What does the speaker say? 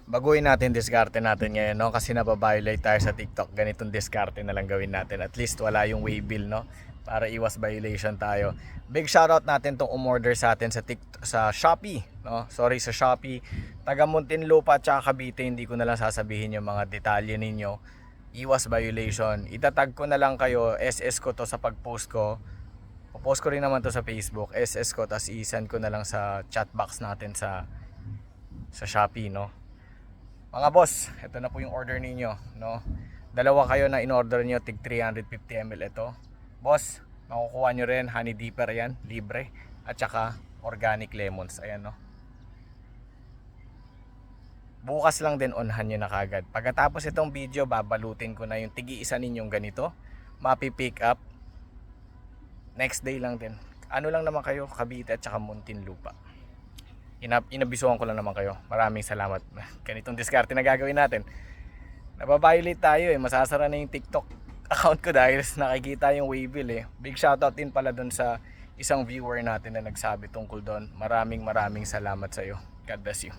Baguhin natin diskarte natin ngayon, no? Kasi nababiolate tayo sa TikTok. Ganitong diskarte na lang gawin natin. At least wala yung waybill, no? Para iwas violation tayo. Big shoutout natin tong umorder sa atin sa TikTok, sa Shopee, no? Sorry, sa Shopee. Taga Muntinlupa at saka Cavite, hindi ko na lang sasabihin yung mga detalye ninyo. Iwas violation. Itatag ko na lang kayo, SS ko to sa pag-post ko. Post ko rin naman to sa Facebook, SS ko, tas i-send ko na lang sa chat box natin sa Shopee, no? Mga boss, ito na po yung order ninyo, no? Dalawa kayo na in-order nyo, tig 350 ml ito. Boss, makukuha nyo rin, honey dipper yan, libre. At saka organic lemons, ayan, no? Bukas lang din onhan nyo na kagad. Pagkatapos itong video, babalutin ko na yung tigi-isa ninyong ganito. Mapi-pick up. Next day lang din. Ano lang naman kayo, Cavite at saka Muntinlupa. Inabisuhan ko lang naman kayo. Maraming salamat. Ganitong diskarte na gagawin natin. Nababiolate tayo eh. Masasara na yung TikTok account ko dahil nakikita yung waybill eh. Big shoutout din pala dun sa isang viewer natin na nagsabi tungkol doon. Maraming salamat sa iyo. God bless you.